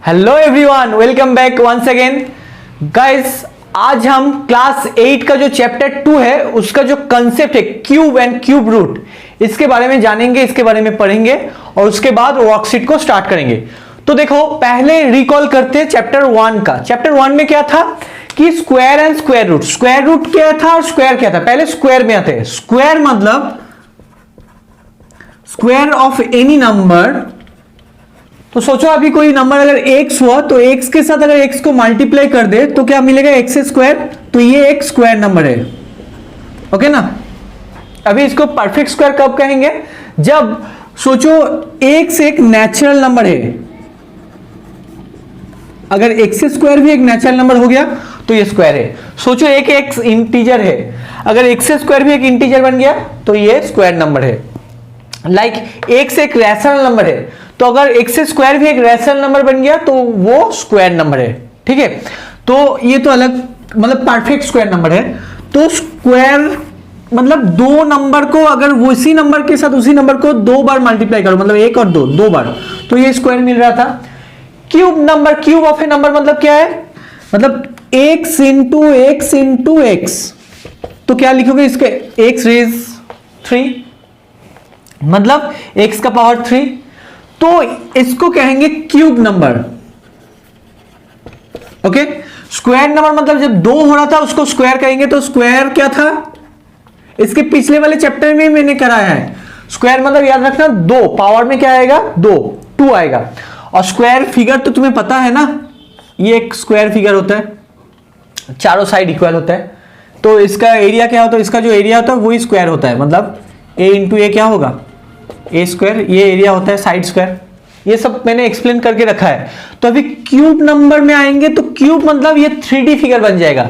Hello everyone, welcome back once again guys. आज हम class 8 का जो चैप्टर 2 है उसका जो कंसेप्ट है क्यूब एंड क्यूब रूट, इसके बारे में जानेंगे, इसके बारे में पढ़ेंगे और उसके बाद वर्कशीट को स्टार्ट करेंगे। तो देखो, पहले रिकॉल करते हैं चैप्टर 1 का। चैप्टर 1 में क्या था कि square and square root. Square root क्या था और स्क्वायर क्या था? पहले स्क्वायर में आते हैं। स्क्वायर मतलब स्क्वायर ऑफ एनी नंबर। तो सोचो अभी कोई नंबर अगर x हुआ तो x के साथ अगर x को मल्टीप्लाई कर दे तो क्या मिलेगा? x square. तो ये एक स्क्वायर नंबर है, ओके ना। अभी इसको परफेक्ट स्क्वायर कब कहेंगे? जब सोचो x एक नेचुरल नंबर है। अगर x स्क्वायर भी एक नेचुरल नंबर हो गया तो ये स्क्वायर है। सोचो एक x इंटीजर है, अगर x स्क्वायर भी एक इंटीजर बन गया तो ये स्क्वायर नंबर है। लाइक x एक रैशनल नंबर है, तो अगर x स्क्वायर भी एक रैशनल नंबर बन गया तो वो स्क्वायर नंबर है, ठीक है। तो ये तो अलग मतलब परफेक्ट स्क्वायर नंबर है। तो स्क्वायर मतलब दो नंबर को अगर उसी नंबर के साथ उसी नंबर को दो बार मल्टीप्लाई करो, मतलब एक और दो बार, तो ये स्क्वायर मिल रहा था। Cube number, cube of a number मतलब क्या है? मतलब x इंटू एक्स। तो क्या लिखोगे इसके? x रेज 3 मतलब x का पावर 3। तो इसको कहेंगे cube number, okay. Square number मतलब जब दो हो रहा था उसको स्क्वायर कहेंगे। तो स्क्वायर क्या था? इसके पिछले वाले चैप्टर में मैंने कराया है। स्क्वायर मतलब याद रखना, दो पावर में क्या आएगा? दो, 2 आएगा। और स्क्वायर फिगर तो तुम्हें पता है ना, ये एक स्क्वायर फिगर होता है, चारों साइड इक्वल होता है। तो इसका एरिया क्या होता है? इसका जो एरिया होता है वही स्क्वायर होता है। मतलब a इंटू ए क्या होगा? ए स्क्वायर। ये एरिया होता है साइड स्क्वायर। ये सब मैंने एक्सप्लेन करके रखा है। तो अभी क्यूब नंबर में आएंगे तो क्यूब मतलब ये 3D फिगर बन जाएगा,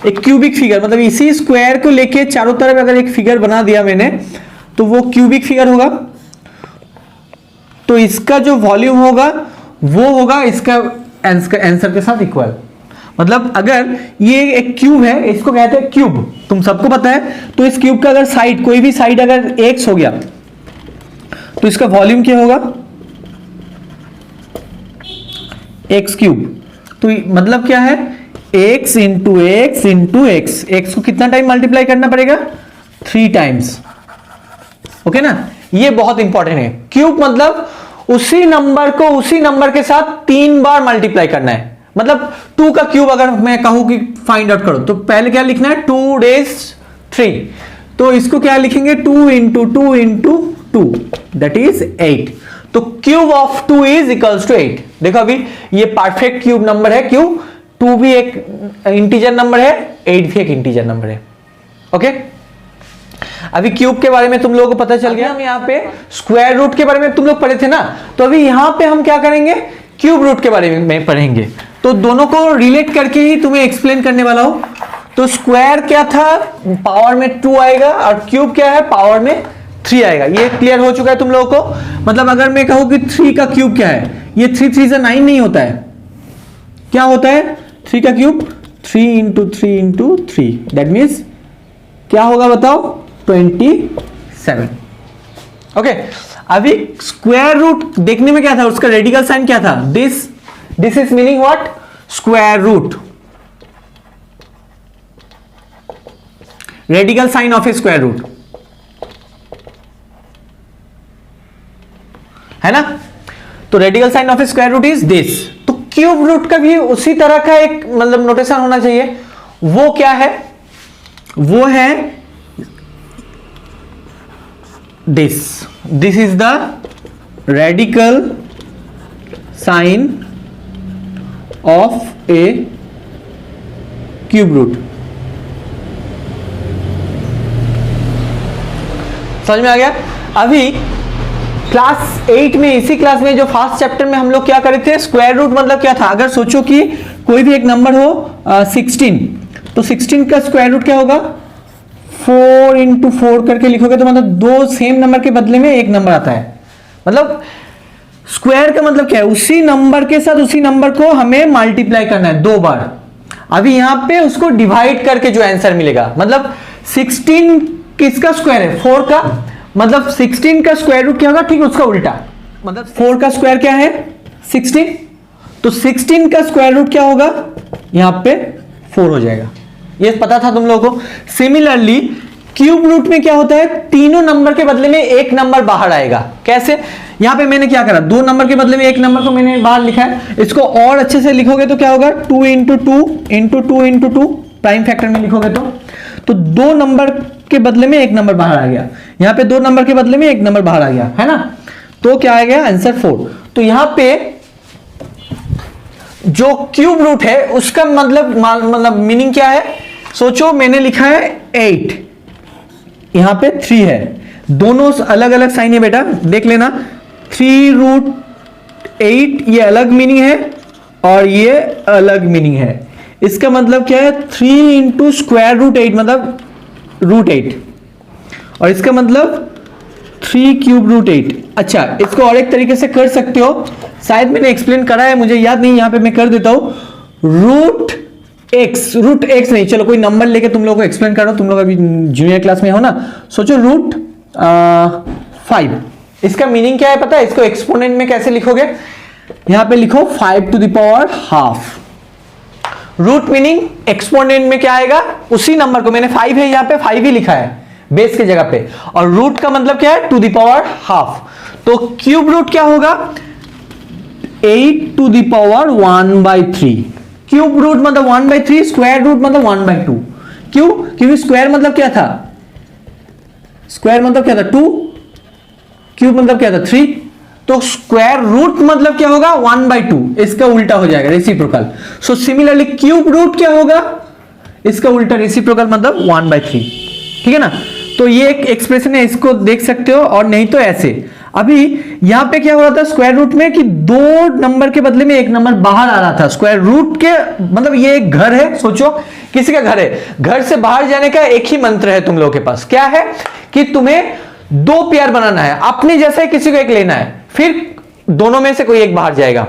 एक क्यूबिक फिगर। मतलब इसी स्क्वायर को लेके चारों तरफ अगर एक फिगर बना दिया मैंने तो वो क्यूबिक फिगर होगा। तो इसका जो वॉल्यूम होगा वो होगा इसका आंसर के साथ इक्वल। मतलब अगर ये एक क्यूब है, इसको कहते हैं क्यूब, तुम सबको पता है। तो इस क्यूब का अगर साइड, कोई भी साइड अगर x हो गया तो इसका वॉल्यूम क्या होगा? X cube. तो मतलब क्या है? x into x into x. X को कितना टाइम मल्टीप्लाई करना पड़ेगा? 3 टाइम्स, ओके ना। ये बहुत इंपॉर्टेंट है। क्यूब मतलब उसी नंबर को उसी नंबर के साथ 3 बार मल्टीप्लाई करना है। मतलब 2 का क्यूब अगर मैं कहूं कि फाइंड आउट करो तो पहले क्या लिखना है? 2 डेज 3। तो इसको क्या लिखेंगे? 2 इंटू 2 इंटू 2 दैट इज 8। तो cube of 2 is equals to 8। देखो अभी ये परफेक्ट क्यूब नंबर है। क्यों? 2 भी एक इंटीजर नंबर है, 8 भी एक इंटीजर नंबर है, ओके। अभी क्यूब के बारे में तुम लोगों को पता चल गया। हम यहाँ पे स्क्वायर रूट के बारे में तुम लोग पढ़े थे ना, तो अभी यहाँ पे हम क्या करेंगे? क्यूब रूट के बारे में पढ़ेंगे। तो दोनों को रिलेट करके ही तुम्हें एक्सप्लेन करने वाला हूं। तो स्क्वायर क्या था? पावर में 2 आएगा, और क्यूब क्या है? पावर में 3 आएगा। ये क्लियर हो चुका है तुम लोगों को? मतलब अगर मैं कहूं कि 3 का क्यूब क्या है, ये 3 3 से 9 नहीं होता है। क्या होता है 3 का cube? 3 into 3 into 3 that means क्या होगा बताओ? 27, ओके। अभी स्क्वायर रूट देखने में क्या था? उसका रेडिकल साइन क्या था? This is meaning what? Square root, radical sign of a square root, है ना। तो radical sign of a square root is this. तो क्यूब रूट का भी उसी तरह का एक मतलब नोटेशन होना चाहिए। वो क्या है? वो है this is the radical sign of a cube root. समझ में आ गया? अभी क्लास 8 में, इसी क्लास में जो फर्स्ट चैप्टर में हम लोग क्या करे थे? स्क्वायर रूट मतलब क्या था? अगर सोचो कि कोई भी एक नंबर हो 16, तो 16 का स्क्वायर रूट क्या होगा? 4 इंटू 4 करके लिखोगे तो मतलब दो सेम नंबर के बदले में एक नंबर आता है। मतलब स्क्वायर का मतलब क्या है? उसी नंबर के साथ उसी नंबर को हमें मल्टीप्लाई करना है 2 बार। अभी यहां पे उसको डिवाइड करके जो आंसर मिलेगा, मतलब 16 किसका स्क्वायर है? 4 का। मतलब 16 का स्क्वायर रूट क्या होगा? ठीक उसका उल्टा। मतलब 4 का स्क्वायर क्या है? 16। तो 16 का स्क्वायर रूट क्या होगा, यहां पे 4 हो जाएगा। ये पता था तुम लोगों को। सिमिलरली क्यूब रूट में क्या होता है, तीनों नंबर के बदले में एक नंबर बाहर आएगा। कैसे, यहां पे मैंने क्या करा, 2 नंबर के बदले में एक नंबर को मैंने बाहर लिखा है। इसको और अच्छे से लिखोगे तो क्या होगा, 2 into 2 into 2 into 2 prime factor में लिखोगे तो 2 नंबर के बदले में एक नंबर बाहर आ गया। यहां पे 2 नंबर के बदले में एक नंबर बाहर आ गया, है ना। तो क्या आ गया आंसर 4। तो यहां पे जो क्यूब रूट है उसका मतलब मीनिंग क्या है, सोचो। मैंने लिखा है 8, यहां पे 3 है, दोनों अलग अलग साइन है बेटा, देख लेना। 3 रूट 8 ये अलग मीनिंग है और ये अलग मीनिंग है। इसका मतलब क्या है, 3 इंटू स्क्वायर रूट 8 मतलब रूट 8, और इसका मतलब 3 क्यूब रूट 8। अच्छा, इसको और एक तरीके से कर सकते हो, शायद मैंने एक्सप्लेन करा है, मुझे याद नहीं, यहां पे मैं कर देता हूं। रूट एक्स नहीं, चलो कोई नंबर लेके तुम लोगों को एक्सप्लेन करो, तुम लोग अभी जूनियर क्लास में हो ना। सोचो रूट 5, इसका मीनिंग क्या है पता है, इसको एक्सपोनेंट में कैसे लिखोगे, यहां पे लिखो 5 to the power half. Root meaning exponent में क्या आएगा, उसी नंबर को, मैंने 5 है यहां पे 5 ही लिखा है बेस के जगह पे, और रूट का मतलब क्या है, टू द पावर हाफ। तो क्यूब रूट क्या होगा, 8 to the power 1/3। Cube root मतलब 1/3, स्क्वायर रूट मतलब 1/2। क्यों, क्योंकि स्क्वायर मतलब क्या था, 2, क्यूब मतलब क्या था 3, तो स्क्वायर रूट मतलब क्या होगा 1/2, इसका उल्टा हो जाएगा reciprocal. So similarly cube root क्या होगा, इसका उल्टा रेसिप्रोकल मतलब 1/3, ठीक है ना। तो ये एक एक्सप्रेशन है, इसको देख सकते हो, और नहीं तो ऐसे। अभी यहां पे क्या हो रहा था स्क्वायर रूट में कि 2 नंबर के बदले में एक नंबर बाहर आ रहा था। स्क्वायर रूट के मतलब ये एक घर है, सोचो किसी का घर है, घर से बाहर जाने का एक ही मंत्र है तुम लोगों के पास, क्या है कि तुम्हें 2 पेयर बनाना है, अपने जैसा ही किसी को एक लेना है, फिर दोनों में से कोई एक बाहर जाएगा।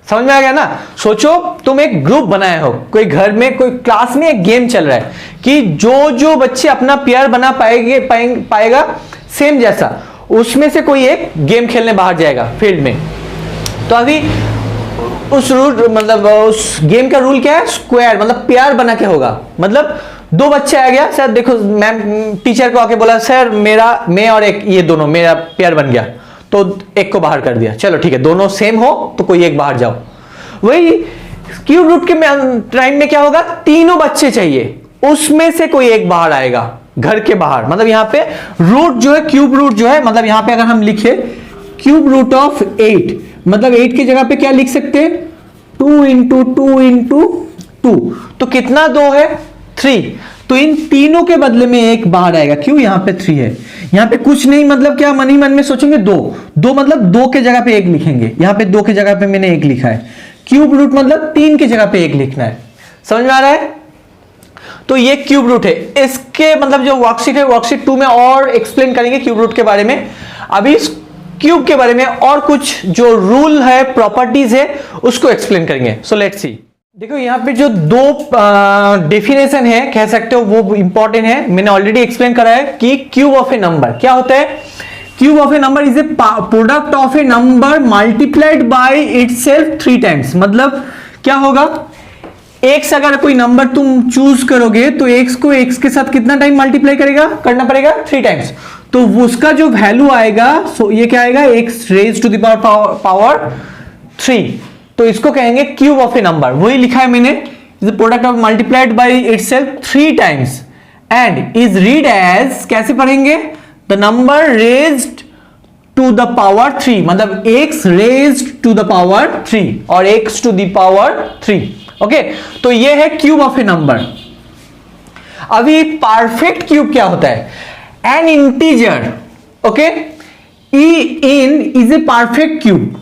समझ में आ गया ना। सोचो तुम एक ग्रुप बनाए हो, कोई घर में कोई क्लास में एक गेम चल रहा है कि जो बच्चे अपना पेयर बना पाएगा सेम जैसा, उसमें से कोई एक गेम खेलने बाहर जाएगा फील्ड में। तो अभी उस उस गेम का रूल क्या है, स्क्वायर मतलब पेयर बना के होगा। मतलब 2 बच्चे आ गया, सर देखो मैम टीचर को आके बोला सर मैं और एक ये दोनों मेरा पेयर बन गया, तो एक को बाहर कर दिया, चलो ठीक है दोनों सेम हो तो कोई एक बाहर जाओ। वही क्यूब रूट के टाइम में क्या होगा, तीनों बच्चे चाहिए, उसमें से कोई एक बाहर आएगा घर के बाहर। मतलब यहां पे रूट जो है, क्यूब रूट जो है, मतलब यहां पे अगर हम लिखे क्यूब रूट ऑफ 8, मतलब 8 की जगह पे क्या लिख सकते हैं, 2 इंटू 2 इंटू 2, तो कितना 2 है 3, तो इन तीनों के बदले में एक बाहर आएगा। क्यों, यहां पे 3 है, यहां पे कुछ नहीं, मतलब क्या मन ही मन में सोचेंगे 2 मतलब 2 के जगह पे 1 लिखेंगे, यहां पे 2 के जगह पे मैंने 1 लिखा है। क्यूब रूट मतलब 3 की जगह पे 1 लिखना है। समझ में आ रहा है। तो ये क्यूब रूट है। इसके मतलब जो वर्कशीट है, वर्कशीट 2 में और एक्सप्लेन करेंगे क्यूब रूट के बारे में। अभी इस क्यूब के बारे में और कुछ जो रूल है, प्रॉपर्टीज है, उसको एक्सप्लेन करेंगे। So let's see. देखो यहाँ पे जो 2 डेफिनेशन है कह सकते हो वो इंपॉर्टेंट है। मैंने ऑलरेडी एक्सप्लेन करा है कि क्यूब ऑफ ए नंबर क्या होता है। Cube of a number is a product of a number multiplied by itself 3 times. मतलब क्या होगा, एक्स अगर कोई नंबर तुम चूज करोगे तो एक्स को एक्स के साथ कितना टाइम मल्टीप्लाई करना पड़ेगा 3 टाइम्स। तो उसका जो वैल्यू आएगा, सो ये क्या आएगा, x raise to the power 3। तो इसको कहेंगे क्यूब ऑफ ए नंबर। वही लिखा है मैंने, is the product of multiplied by itself 3 times and is read as, कैसे पढ़ेंगे, the number raised to the power 3, मतलब x raised to the power 3 और x to the power 3। Okay, तो ये है क्यूब ऑफ ए नंबर। अभी perfect cube क्या होता है, an integer, okay, n is a perfect cube.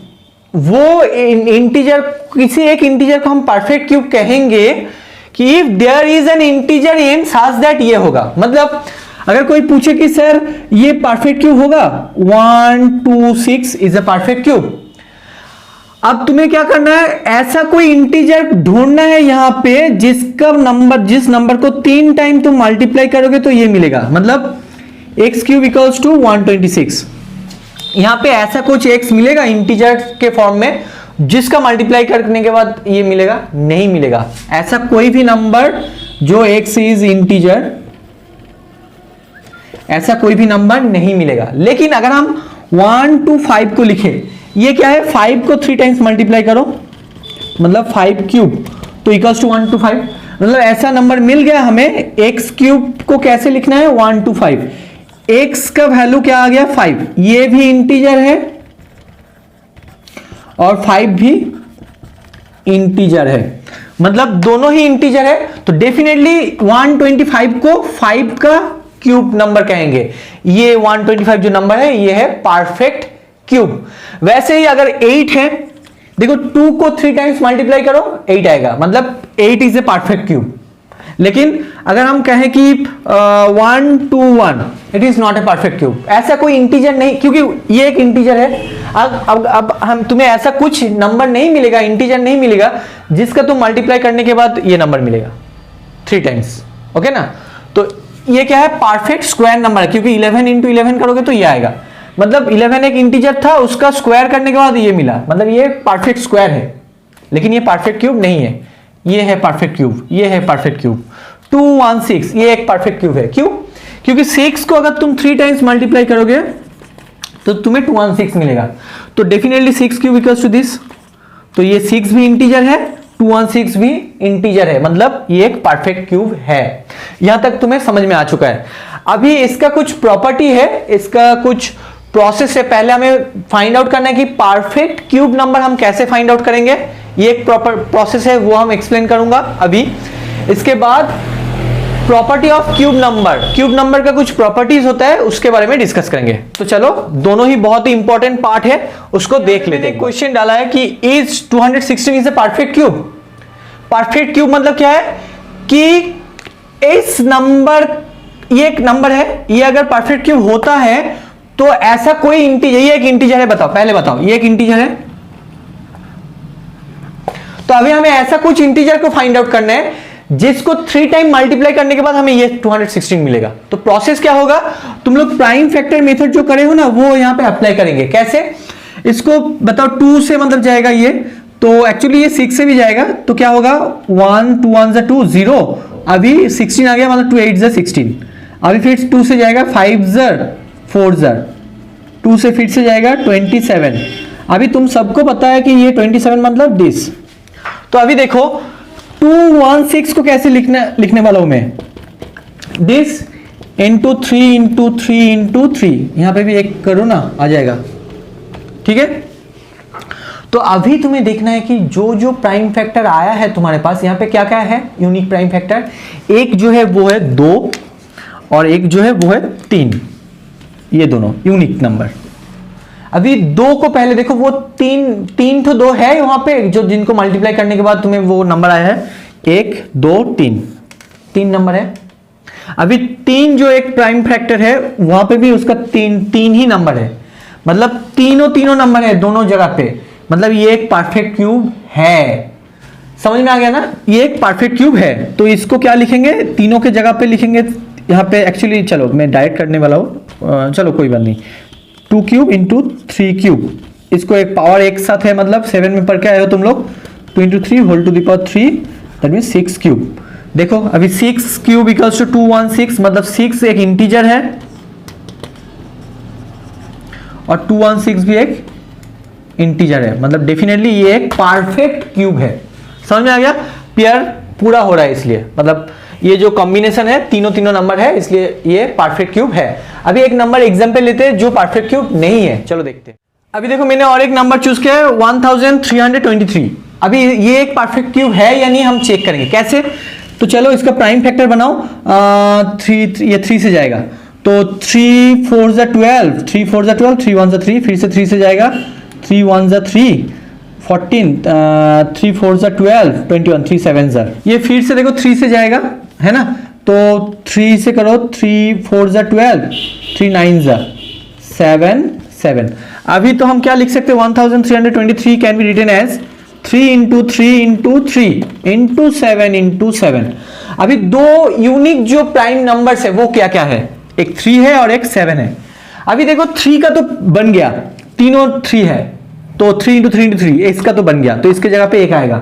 वो इंटीजर, किसी एक इंटीजर को हम परफेक्ट क्यूब कहेंगे कि if there is an integer n such that ये होगा। मतलब अगर कोई पूछे कि सर ये परफेक्ट क्यूब होगा, 1 2 6 इज अ परफेक्ट क्यूब। अब तुम्हें क्या करना है, ऐसा कोई इंटीजर ढूंढना है यहां पे जिसका नंबर, जिस नंबर को 3 टाइम तुम मल्टीप्लाई करोगे तो ये मिलेगा। मतलब एक्स क्यूब इक्वल्स टू 126। यहां पे ऐसा कुछ एक्स मिलेगा इंटीजर के फॉर्म में जिसका मल्टीप्लाई करने के बाद ये मिलेगा? नहीं मिलेगा। ऐसा कोई भी नंबर जो x इज इंटीजर, ऐसा कोई भी नंबर नहीं मिलेगा। लेकिन अगर हम 1 to 5 को लिखे, ये क्या है, 5 को 3 टाइम्स मल्टीप्लाई करो, मतलब 5 क्यूब, तो इक्वल्स टू 1 to 5। मतलब ऐसा नंबर मिल गया हमें। x क्यूब को कैसे लिखना है? 1 to 5। x का वैल्यू क्या आ गया? 5। ये भी इंटीजर है और 5 भी इंटीजर है, मतलब दोनों ही इंटीजर है। तो डेफिनेटली 125 को 5 का क्यूब नंबर कहेंगे। ये 125 जो नंबर है ये है परफेक्ट क्यूब। वैसे ही अगर 8 है, देखो 2 को 3 टाइम्स मल्टीप्लाई करो 8 आएगा, मतलब 8 इज ए परफेक्ट क्यूब। लेकिन अगर हम कहें कि 1 to 1, it is not a perfect cube. ऐसा कोई इंटीजर नहीं, क्योंकि ये एक इंटीजर है। अब हम तुम्हें ऐसा कुछ नंबर नहीं मिलेगा, इंटीजर नहीं मिलेगा, जिसका तुम मल्टीप्लाई करने के बाद ये नंबर मिलेगा 3 टाइम्स। ओके ना? तो ये क्या है? परफेक्ट स्क्वायर नंबर है, क्योंकि 11 into 11 करोगे तो ये आएगा। मतलब 11 एक इंटीजर था, उसका स्क्वायर करने के बाद ये मिला, मतलब ये परफेक्ट स्क्वायर है। लेकिन ये परफेक्ट क्यूब नहीं है। ये है परफेक्ट क्यूब, ये है परफेक्ट क्यूब। 216 ये एक परफेक्ट क्यूब है। क्यों? क्योंकि 6 को अगर तुम 3 टाइम्स मल्टीप्लाई करोगे तो तुम्हें 216 मिलेगा। तो definitely 6 cube equals to this. तो ये 6 भी इंटीजर है, 216 भी इंटीजर है, मतलब ये एक परफेक्ट क्यूब है। यहां तक तुम्हें समझ में आ चुका है। अभी इसका कुछ प्रॉपर्टी है, इसका कुछ प्रोसेस है। पहले हमें फाइंड आउट करना है कि परफेक्ट क्यूब नंबर हम कैसे फाइंड आउट करेंगे। ये एक प्रॉपर प्रोसेस है, वो हम एक्सप्लेन करूंगा अभी। इसके बाद property of cube number, cube number का कुछ प्रॉपर्टीज होता है, उसके बारे में डिस्कस करेंगे। तो चलो, दोनों ही बहुत ही इंपॉर्टेंट पार्ट है, उसको देख लेते हैं। क्वेश्चन डाला है कि is 216 is a perfect cube. Perfect cube मतलब क्या है कि इस नंबर, ये एक नंबर है, ये अगर परफेक्ट क्यूब होता है तो ऐसा कोई इंटीजर, ये एक इंटीजर है, बताओ पहले बताओ, ये एक इंटीजर है। तो अभी हमें ऐसा कुछ इंटीजर को फाइंड आउट करना है जिसको 3 टाइम मल्टीप्लाई करने के बाद हमें ये 216 मिलेगा। तो प्रोसेस क्या होगा? तुम लोग प्राइम फैक्टर मेथड जो करे हो ना, वो यहां पे अप्लाई करेंगे। कैसे? इसको बताओ, 2 से मतलब जाएगा ये, तो एक्चुअली ये 6 से भी जाएगा। तो क्या होगा? 1 2 1 2 0, अभी 16 आ गया, मतलब 2 8 16। अभी फिर 2 से जाएगा 5 4 2 से फिर से जाएगा 27। अभी तुम सबको पता है कि ये 27 मतलब दिस। तो अभी देखो 216 को कैसे लिखने वाला हूं मैं? दिस इंटू 3 इंटू 3 इंटू 3, यहां पे भी एक करो ना, आ जाएगा। ठीक है? तो अभी तुम्हें देखना है कि जो जो प्राइम फैक्टर आया है तुम्हारे पास, यहां पे क्या क्या है यूनिक प्राइम फैक्टर। एक जो है वो है 2 और एक जो है वो है 3, ये दोनों यूनिक नंबर। अभी 2 को पहले देखो, वो 3 तो 2 है वहां पे, जो जिनको मल्टीप्लाई करने के बाद तुम्हें वो नंबर आया है 1 2 3 नंबर है। अभी 3 जो एक प्राइम फैक्टर है, वहां पे भी उसका 3 ही नंबर है, मतलब तीनों नंबर है दोनों जगह पे, मतलब ये एक परफेक्ट क्यूब है। समझ में आ गया ना? ये एक परफेक्ट क्यूब है। तो इसको क्या लिखेंगे? तीनों के जगह पे लिखेंगे यहाँ पे। एक्चुअली चलो मैं डायरेक्ट करने वाला हूँ, चलो कोई बात नहीं। 2 क्यूब इंटू 3 क्यूब, इसको एक पावर एक साथ है, मतलब 7 में पढ़ के आए हो तुम लोग। 2 into 3 whole to the power 3, that mean 6 cube. देखो अभी 6 क्यूब इक्वल्स टू 216, मतलब 6 एक इंटीजर है और 216 भी एक इंटीजर है, मतलब डेफिनेटली ये एक परफेक्ट क्यूब है। समझ में आ गया? पेयर पूरा हो रहा है, इसलिए मतलब ये जो कॉम्बिनेशन है तीनों नंबर है, इसलिए ये परफेक्ट क्यूब है। अभी एक नंबर एग्जांपल लेते हैं जो परफेक्ट क्यूब नहीं है, चलो देखते हैं। अभी देखो मैंने और एक नंबर चूज किया है 1323। अभी ये एक परफेक्ट क्यूब है या नहीं हम चेक करेंगे। कैसे? तो चलो इसका प्राइम फैक्टर बनाओ। 3 ये 3 से जाएगा, तो 3 4 12, 3 4 12, 3 1 3, फिर से 3 से जाएगा, 3 1 3 14, 3 4 12, 21, 3 7। ये फिर से देखो 3 से जाएगा, है ना? तो 3 से करो, 3 4 12, 3 9 7। अभी तो हम क्या लिख सकते हैं? 1323 can be written as 3 into 3 into 3 into 7 into 7। अभी 2 यूनिक जो प्राइम नंबर्स है वो क्या क्या है? एक 3 है और एक 7 है। अभी देखो 3 का तो बन गया, तीनों 3 है, तो 3 इंटू 3 इंटू 3 इसका तो बन गया, तो इसके जगह पे 1 आएगा।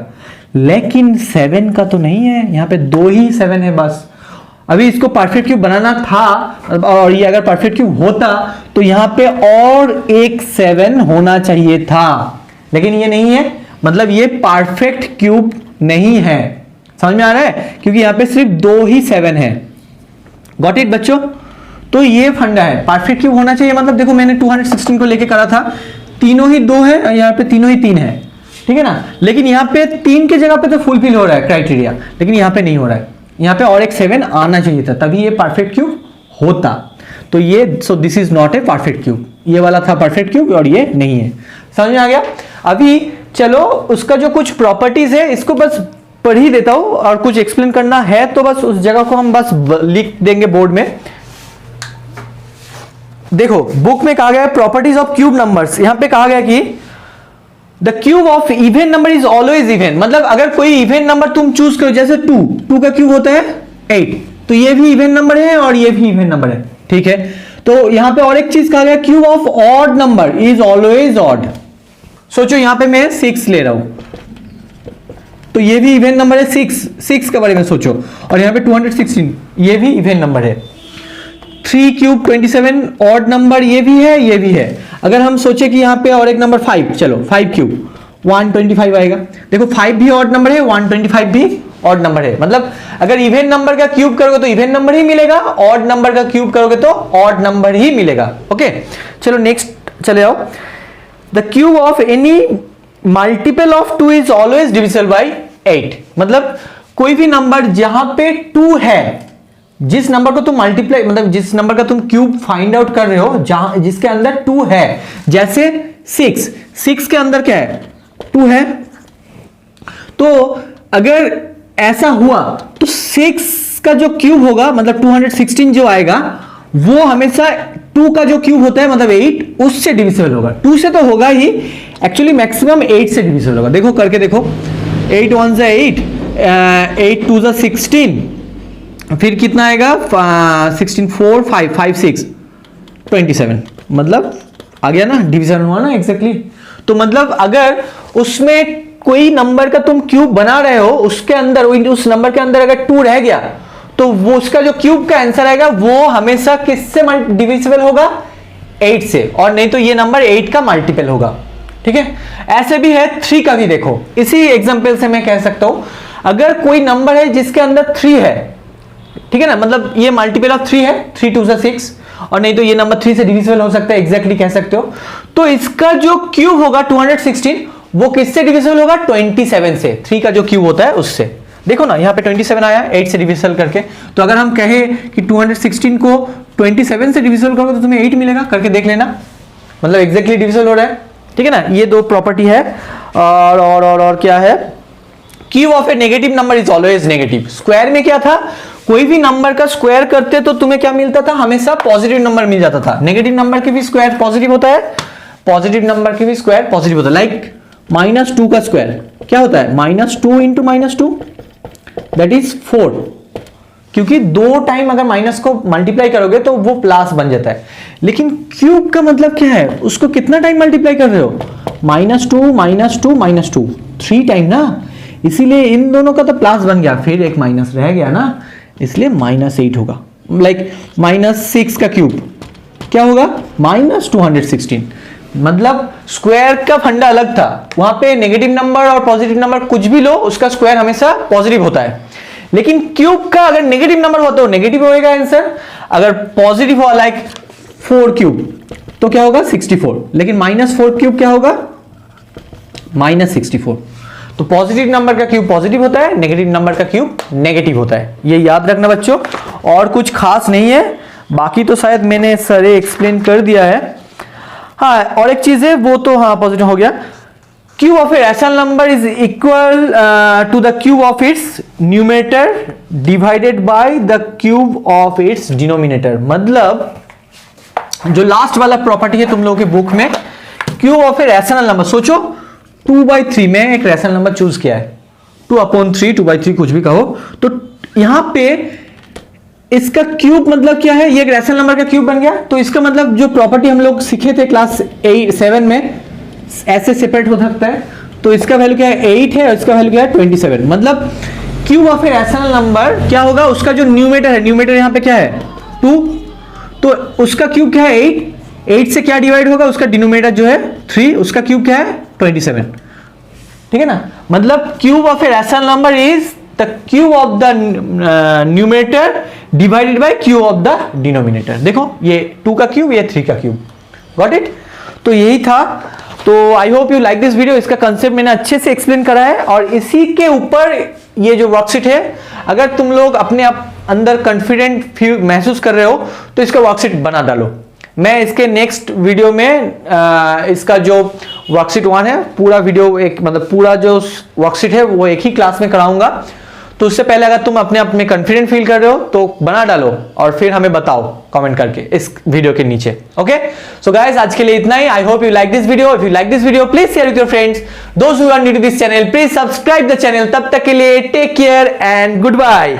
लेकिन 7 का तो नहीं है, यहाँ पे 2 ही 7 है बस। अभी इसको परफेक्ट क्यूब बनाना था, और ये अगर परफेक्ट क्यूब होता तो यहाँ पे और एक 7 होना चाहिए था, लेकिन ये नहीं है, मतलब ये परफेक्ट क्यूब नहीं है। समझ में आ रहा है? क्योंकि यहाँ पे सिर्फ 2 ही 7 है। गॉट इट बच्चों? तो ये फंडा है, परफेक्ट क्यूब होना चाहिए। मतलब देखो मैंने 216 को लेके करा था, तीनों ही 2 है, यहाँ पे तीनों ही 3 है, ठीक है ना। लेकिन यहाँ पे 3 के जगह पे तो फुलफिल हो रहा है क्राइटेरिया, लेकिन यहाँ पे नहीं हो रहा है। यहाँ पे और एक 7 आना चाहिए था, तभी ये परफेक्ट क्यूब होता। तो ये so this is not a perfect cube. ये वाला था परफेक्ट क्यूब और ये नहीं है। समझ में आ गया? अभी चलो उसका जो कुछ प्रॉपर्टीज है इसको बस पढ़ ही देता हूं, और कुछ एक्सप्लेन करना है तो बस उस जगह को हम बस लिख देंगे बोर्ड में। देखो बुक में कहा गया है प्रॉपर्टीज ऑफ क्यूब नंबर्स। यहां पे कहा गया कि the cube of even number is always even. मतलब अगर कोई इवन नंबर तुम चूज करो, जैसे 2 का क्यूब होता है 8, तो ये भी इवन नंबर है और ये भी इवन नंबर है, ठीक है। तो यहां पे और एक चीज कहा गया, cube of odd number is always odd. सोचो यहां पे मैं 6 ले रहा हूं, तो ये भी इवन नंबर है, 6 के बारे में सोचो। और यहाँ पे 216 ये भी इवन नंबर है। 3 क्यूब 27 ऑड नंबर ये भी है, ये भी है। अगर हम सोचे कि यहाँ पे और एक नंबर 5, चलो 5 क्यूब 125 आएगा। देखो 5 भी ऑड नंबर है, 125 भी ऑड नंबर है। मतलब अगर इवन नंबर का क्यूब करोगे तो इवन नंबर ही मिलेगा, ऑड नंबर का क्यूब करोगे तो ऑड नंबर ही मिलेगा। ओके चलो नेक्स्ट चले आओ। The cube of any multiple of 2 is always divisible by 8। मतलब कोई भी नंबर जहां पे 2 है, जिस नंबर को तुम मल्टीप्लाई, मतलब जिस नंबर का तुम क्यूब फाइंड आउट कर रहे हो, जहां जिसके अंदर 2 है, जैसे 6 के अंदर क्या है, 2 है। तो अगर ऐसा हुआ तो 6 का जो क्यूब होगा, मतलब 216 जो आएगा, वो हमेशा 2 का जो क्यूब होता है मतलब 8, उससे डिविजिबल होगा। 2 से तो होगा ही, एक्चुअली मैक्सिमम 8 से डिविजिबल होगा। देखो करके देखो, 8 1 से 8, 8 2 से 16, फिर कितना आएगा 16 4 5 5 6 27। मतलब आ गया ना, डिवीजन हुआ ना एग्जैक्टली। तो मतलब अगर उसमें कोई नंबर का तुम क्यूब बना रहे हो, उसके अंदर उस नंबर के अंदर अगर 2 रह गया, तो वो उसका जो क्यूब का आंसर आएगा वो हमेशा किससे डिविजिबल होगा, 8 से, और नहीं तो ये नंबर 8 का मल्टीपल होगा। ठीक है, ऐसे भी है 3 का भी। देखो इसी एग्जांपल से मैं कह सकता हूं, अगर कोई नंबर है जिसके अंदर 3 है, ठीक है ना, मतलब ये मल्टीपल ऑफ 3 है, 3 2 6, और नहीं तो ये नंबर 3 से डिविजिबल हो सकता है, एग्जैक्टली कह सकते हो। तो इसका जो क्यूब होगा 216, वो किससे डिविजिबल होगा, 27 से। 3 का जो क्यूब होता है उससे। देखो ना यहाँ पे 27 आया 8 से डिविजिबल करके। तो अगर हम कहें कि 216 को 27 से डिविजिबल करोगे तो तुम्हें 8 मिलेगा, करके देख लेना, मतलब एग्जैक्टली डिविजिबल हो रहा है। ठीक है ना, ये 2 प्रॉपर्टी है। और क्या है, cube of A negative number is always negative. Square में क्या था, कोई भी नंबर का स्क्वायर करते तो तुम्हें क्या मिलता था, हमेशा पॉजिटिव नंबर मिल जाता था। नेगेटिव नंबर के भी स्क्वायर पॉजिटिव होता है, पॉजिटिव नंबर के भी स्क्वायर पॉजिटिव होता है। लाइक -2 का स्क्वायर क्या होता है, -2 इंटू -2 दैट इज 4, क्योंकि 2 टाइम अगर माइनस को मल्टीप्लाई करोगे तो वो प्लस बन जाता है। लेकिन क्यूब का मतलब क्या है, उसको कितना टाइम मल्टीप्लाई कर रहे हो, -2 3 टाइम ना, इसीलिए इन दोनों का तो प्लस बन गया, फिर एक माइनस रह गया ना, इसलिए -8 होगा। लाइक -6 का क्यूब क्या होगा, -216। मतलब स्क्वायर का फंडा अलग था, वहां पे नेगेटिव नंबर और पॉजिटिव नंबर कुछ भी लो, उसका स्क्वायर हमेशा पॉजिटिव होता है। लेकिन क्यूब का अगर नेगेटिव नंबर हो तो नेगेटिव होएगा आंसर, अगर पॉजिटिव हो लाइक 4 क्यूब तो क्या होगा 64, लेकिन -4 क्यूब क्या होगा -64। तो पॉजिटिव नंबर का क्यूब पॉजिटिव होता है, नेगेटिव नंबर का क्यूब नेगेटिव होता है। ये याद रखना बच्चों, और कुछ खास नहीं है, बाकी तो शायद मैंने सारे एक्सप्लेन कर दिया है। हाँ, और एक चीज है वो तो हाँ पॉजिटिव हो गया। Cube of a rational number is equal to the cube of its numerator divided by the cube of its denominator. मतलब जो लास्ट वाला प्रॉपर्टी है तुम लोगों के बुक में, cube of a rational number, सोचो 2/3 में एक रैशनल नंबर चूज किया है, 2/3 2/3 कुछ भी कहो, तो यहां पे इसका क्यूब मतलब क्या है, ये एक रैशनल नंबर का क्यूब बन गया। तो इसका मतलब जो प्रॉपर्टी हम लोग सीखे थे क्लास 7 में, ऐसे सेपरेट हो सकता है, तो इसका वैल्यू क्या है 8 है और इसका वैल्यू क्या है 27। मतलब cube of a rational number क्या होगा, उसका जो न्यूमेटर है, न्यूमेटर यहां पे क्या है 2, तो उसका क्यूब क्या है 8 से क्या डिवाइड होगा, उसका डिनोमिनेटर जो है 3, उसका क्यूब क्या है 27। ठीक है ना, मतलब cube of a rational number is the cube of the numerator divided by cube of the denominator. देखो ये 2 का क्यूब, ये 3 का क्यूब, गॉट इट। तो यही था। तो आई hope you like this video. इसका कंसेप्ट मैंने अच्छे से एक्सप्लेन करा है, और इसी के ऊपर ये जो वर्कशीट है, अगर तुम लोग अपने आप अंदर कॉन्फिडेंट महसूस कर रहे हो तो इसका वर्कशीट बना डालो। मैं इसके नेक्स्ट वीडियो में इसका जो वर्कशीट 1 है पूरा वीडियो, एक मतलब पूरा जो वर्कशीट है वो एक ही क्लास में कराऊंगा। तो उससे पहले अगर तुम अपने आप में कॉन्फिडेंट फील कर रहे हो तो बना डालो और फिर हमें बताओ कमेंट करके इस वीडियो के नीचे। ओके, सो गाइस आज के लिए इतना ही। I hope you like this video. If you like this video please share with your friends. Those who are new to this channel please subscribe the channel. तब तक के लिए take care and good bye.